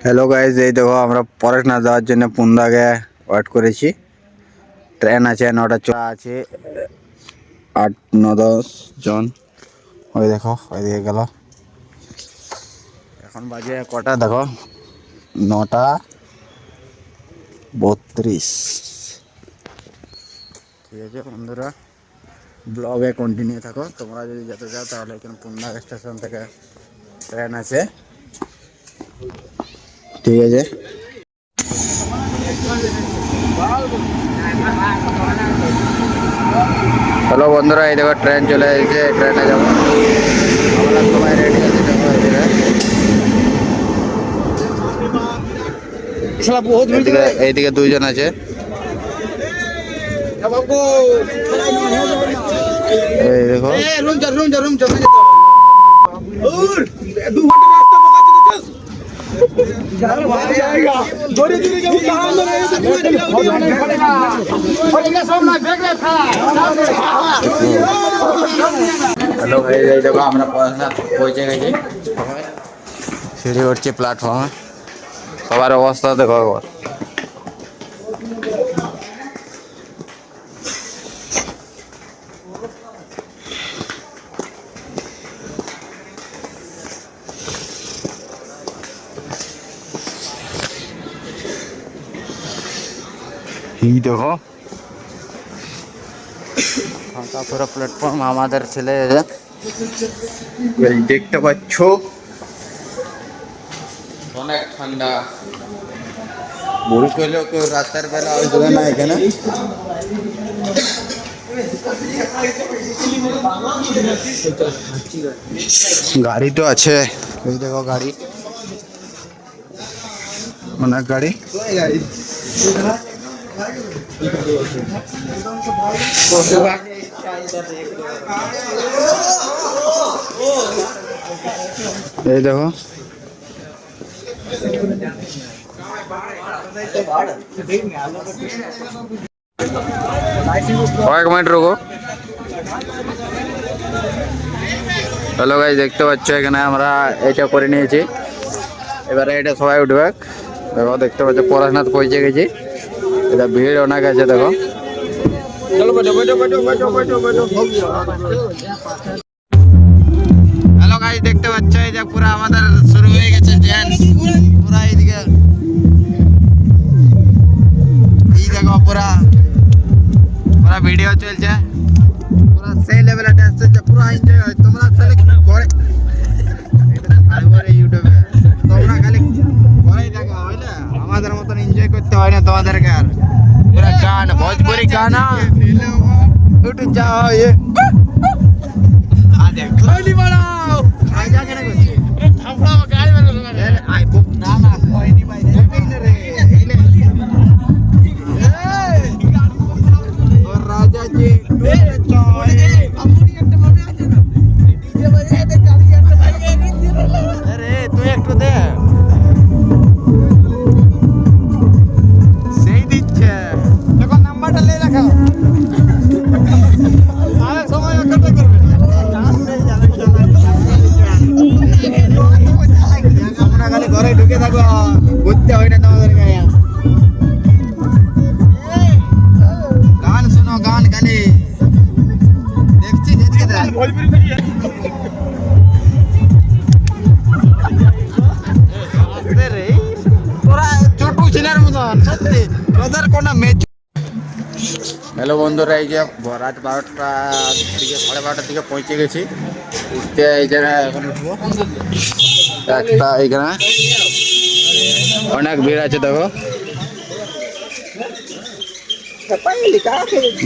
Hello guys, এই দেখো আমরা পড়াশোনা যাওয়ার জন্য পুন্দাকে ওয়েট করেছি। ট্রেন আছে 9টা চলা আছে, 8, 9, 10 জন। ওই দেখো ওইদিকে গেল। এখন বাজে কটা দেখো, 9টা 32। ঠিক আছে বন্ধুরা, ব্লগে কন্টিনিউ থাকো। তোমরা যদি যেতে চাও তাহলে এখানে পুন্দাগ স্টেশন থেকে ট্রেন আছে। ঠিক আছে, হ্যালো বন্ধুরা, এই দেখো ট্রেন চলে এসেছে, ট্রেনে যাবো। আমরা সবাই রেডি আছে, দেখো এইদিকে এইদিকে 2 জন আছে। এই দেখো হ্যালো ভাই, এই দেখো আমরা পড়াশোনা পৌঁছে গেছি। সিঁড়ি উঠছি প্ল্যাটফর্মে। সবার অবস্থা দেখো একবার। এই দেখো ফাঁকা পুরো প্ল্যাটফর্ম, আমাদের ছেলে দেখতে পাচ্ছ। অনেক ঠান্ডা, বড় করলেও কেউ রাতের বেলা আসবে না এখানে। গাড়ি তো আছে, এই দেখো গাড়ি, অনেক গাড়ি। এই দেখো কয়েক মিনিট রুকো। হ্যালো গাইস, দেখতে পাচ্ছ এখানে আমরা এটা করে নিয়েছি। এবারে এটা সবাই উঠবে। দেখো দেখতে পাচ্ছ পড়াশোনাতে পৌঁছে গেছি। এটা ভিড় অনেক আছে দেখো। হ্যালো গাইস, দেখতে পাচ্ছ এই যে পুরো আমাদের শুরু হয়ে গেছে ট্রেন। পুরা এইদিকে এই দেখো পুরা পুরা ভিডিও চলছে, পুরা সেই লেভেলে ডান্স চলছে, পুরা এনজয় হয়। তোমরা খালি ঘরে ইউটিউবে তোমরা খালি ঘরেই দেখা হইলে আমাদের মতন এনজয় করতে হয় না তোমাদেরকে। আর পুরা গান, ভোজপুরি গানা উঠে যাও। খৈলি বাড়াও আইজা কেন করছি থাপড়া গাড়ি বের আই বুক না না খৈনি ভাই রে এইলে ওর রাজা জি চয় আমুনি একটা মনে আছে না ডিজে বাজে দে গাড়ি একটা বাজে আরে তুই একটু দে সেই দিচ্ছে দেখো নাম্বারটা লে রাখো। আরে সময় একটা করবে আমরা খালি ঘরে ঢুকে থাকো, ঘুরতে হয় না তোমাদের গায়ে। গান শোনো, গান খালি দেখছি যেদিকে দেখ। তোরা ছোট ছেলের মতন সত্যি, তোদের কোনো মেচ। হ্যালো বন্ধুরা, এই যে রাত 12টার দিকে 12:30টার দিকে পৌঁছে গেছি। উঠতে এই জায়গায় এখন উঠবো। একটা এইখানে অনেক ভিড় আছে দেখো,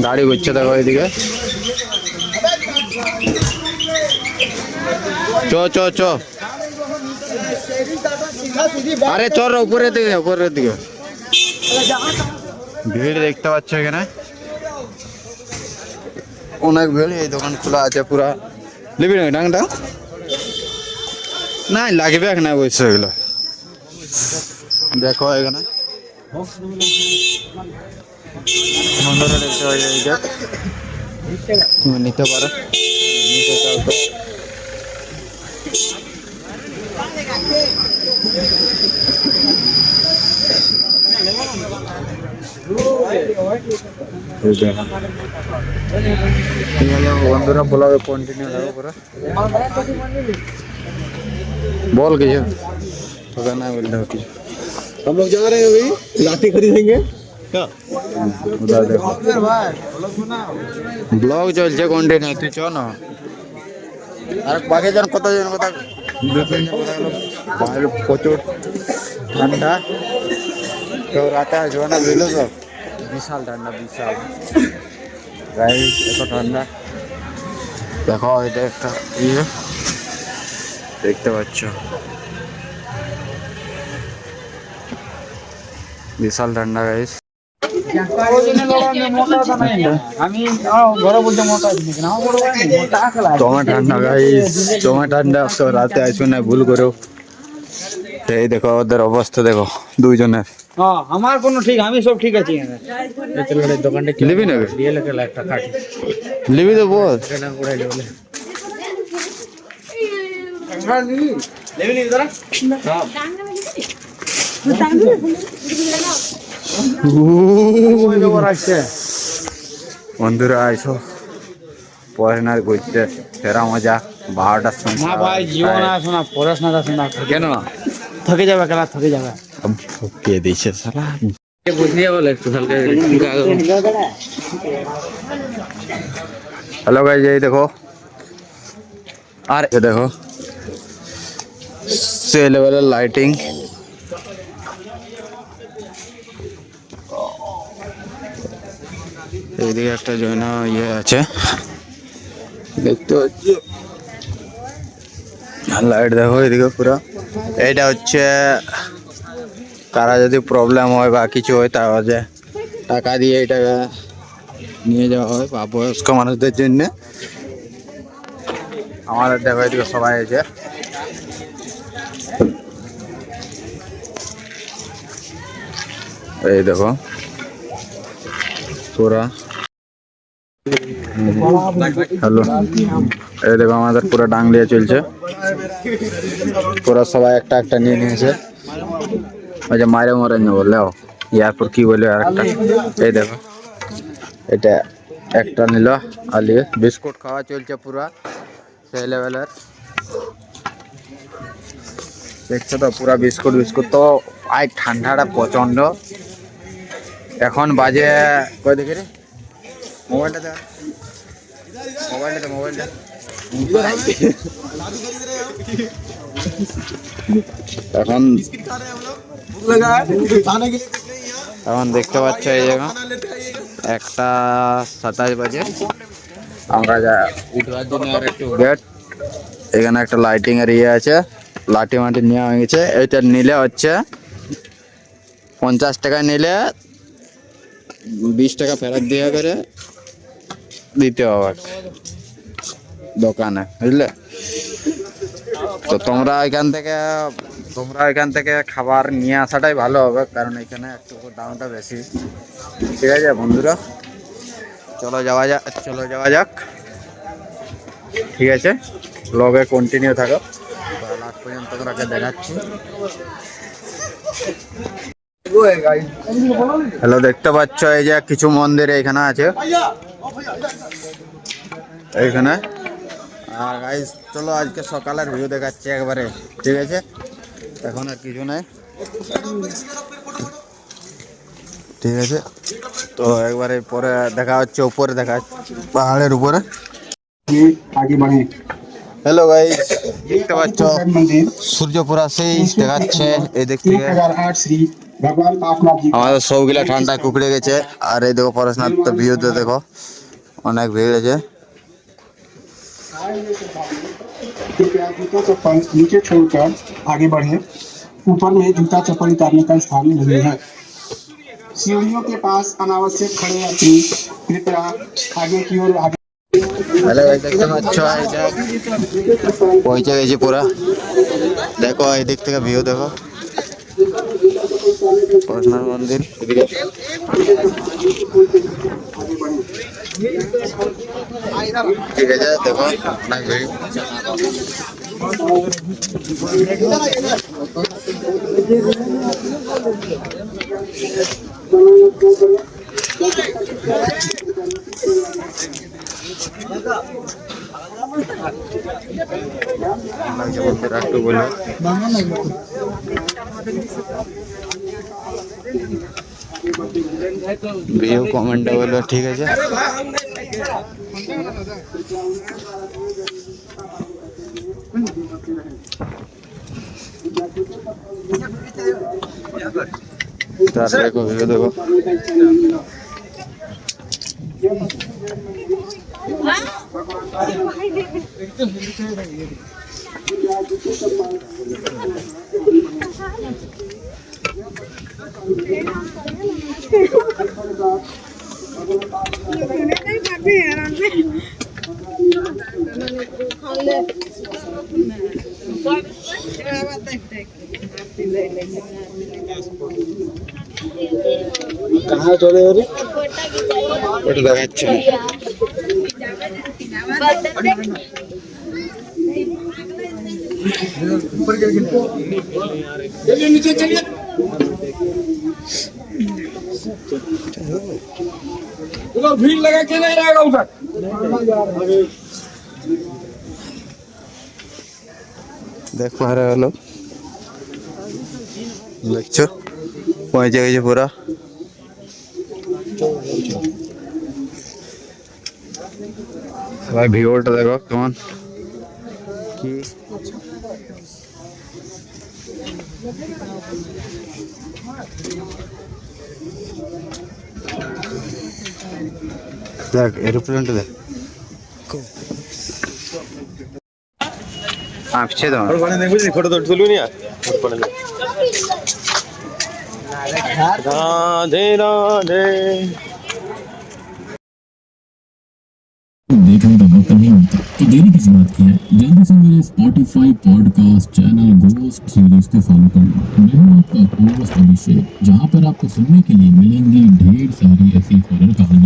গাড়ি ঘুরছে দেখো এইদিকে। চ চ চ আরে চর উপরের দিকে, উপরের দিকে ভিড় দেখতে পাচ্ছ এখানে অনেক ভিড়। এই দোকান খোলা আছে পুরা। লিবি না ডাংটা না লাগবে না বসে এগুলো দেখো এখানে বন্ধুরা দেখতে পাই এইটা তুমি নিতে পারো, নিতে চাও তো। ঠিক আছে বন্ধুরা, ব্লগে কন্টিনিউ থাকো পুরো। बोल কিছু তোকে না বলতে होती हम लोग जा रहे हैं अभी लाठी खरीदेंगे क्या उधर देखो ব্লগ চলছে কন্টিনিউ, তুই চ না। আর বাকি জন কতজন কথা দু তিনজন কথা হলো। বাইরে প্রচুর ঠান্ডা, তো রাতে আসবো না বুঝলো তো, বিশাল ঠান্ডা বিশাল গাইস, এত ঠান্ডা। দেখো এটা একটা ইয়ে দেখতে পাচ্ছ, বিশাল ঠান্ডা গাইস। তোমার ঠান্ডা গাইস, তোমার ঠান্ডা তো রাতে আসবে না ভুল করো। এই দেখো ওদের অবস্থা দেখো দুইজনের। হ্যাঁ আমার কোনো ঠিক, আমি সব ঠিক আছি। দোকানটা লিবি না রিয়েল একটা খাটি লিবি তো বল এটা উড়াইলে বলে বন্ধুরা আইসো পড়াশোনার করতে, ফেরা মজা 12টার সময়। না ভাই জীবন আসো না, পড়াশোনা আসো না। কেন থকে যাবে খেলা, থকে যাবে। কে দিয়েছে সালা, বুঝিয়ে বলে একটু হালকা। হ্যালো গাইস, এই দেখো আর এ দেখো সে লেভেলের লাইটিং। এইদিকে একটা জৈন ইয়ে আছে দেখতে হচ্ছে, লাইট দেখো এদিকে পুরো। এইটা হচ্ছে কারা যদি প্রবলেম হয় বা কিছু হয় তাহলে টাকা দিয়ে এটা নিয়ে যাওয়া হয়, বা বয়স্ক মানুষদের জন্য। আমাদের দেখো এদিকে সবাই আছে, এই দেখো পুরা। হ্যালো, এই দেখো আমাদের পুরো ডাংলিয়া চলছে, পুরো সবাই একটা একটা নিয়ে নিয়েছে। ওই যে মারে মরে না বললে এরপর কি বললো আর একটা। এই দেখো এটা একটা নিল আলিয়ে, বিস্কুট খাওয়া চলছে পুরা সেই লেভেলের, দেখছো তো পুরা বিস্কুট বিস্কুট। তো আজ ঠান্ডাটা প্রচন্ড। এখন বাজে কয় দেখি রে, মোবাইলটা দেখ, মোবাইলটা এখন এখন দেখতে পাচ্ছ এই জায়গা 1:27 বাজে। আমরা যা উঠার জন্য আর একটু গেট, এখানে একটা লাইটিং এর ইয়ে আছে, লাঠি মাটি নেওয়া হয়ে গেছে। এটা নিলে হচ্ছে 50 টাকা নিলে 20 টাকা ফেরত দিয়ে করে দিতে হবে দোকানে, বুঝলে তো। তোমরা এখান থেকে খাবার নিয়ে আসাটাই ভালো হবে, কারণ এখানে একটু দামটা বেশি। ঠিক আছে বন্ধুরা, চলো যাওয়া যাক। ঠিক আছে, ব্লগে কন্টিনিউ থাকো, লাস্ট পর্যন্ত তোমাকে দেখাচ্ছি। হ্যালো, দেখতে পাচ্ছ এই যে কিছু মন্দির এখানে আছে এইখানে। আর গাইস চলো আজকে সকালের ভিউ দেখাচ্ছি একবারে, ঠিক আছে। এখন আর কিছু নাই, ঠিক আছে। তো একবারে পরে দেখা হচ্ছে, উপরে দেখা হচ্ছে পাহাড়ের উপরে। হ্যালো গাইস, দেখতে পাচ্ছ সূর্য পুরা সেই দেখাচ্ছে এই দিক থেকে। আমাদের সবগুলা ঠান্ডা কুকড়ে গেছে। আর এই দেখো পড়াশোনার তো ভিউতে দেখো অনেক ভিড় আছে। कृपया जूता चप्पल नीचे छोड़कर आगे बढ़े। ऊपर में जूता चप्पल उतारने का स्थान नहीं है। सीढ़ियों के पास अनावश्यक खड़े यात्री कृपया आगे की ओर आगे। হ্যালো গাইস, দেখতে পাচ্ছ এটা পৌঁছে গেছি পুরা। দেখো এই দিক থেকে ভিউ দেখো, পড়াশোনার মন্দির এদিকে। ঠিক আছে, দেখো অনেক ভিড়। লাগছে বন্ধুরা একটু বলবো। ভিউ কমেন্টে বলবো, ঠিক আছে। তার দেখো ভিউ দেখো। कहाँ चले हो रे? ওটা দেখাচ্ছে না। चलिए नीचे चलिए। उधर भीड़ लगा के नहीं रहेगा उधर। দেখ পা रहे हो लोग, দেখছো পৌঁছে গেছে পুরা। ভাই ভিউটা দেখো কেমন কি। দেখ এরোপ্লেনটা দেখ। पीछे दो फोटो तो तुलू नहीं राधे राधे। देखने का वक्त नहीं मिलता तो देरी किस बात की है। जल्दी से मेरे Spotify podcast channel ghost series को फॉलो कर लो। मैं हूं आपका होस्ट अभिषेक, जहां पर आपको सुनने के लिए मिलेंगी ढेर सारी ऐसी हॉरर कहानी।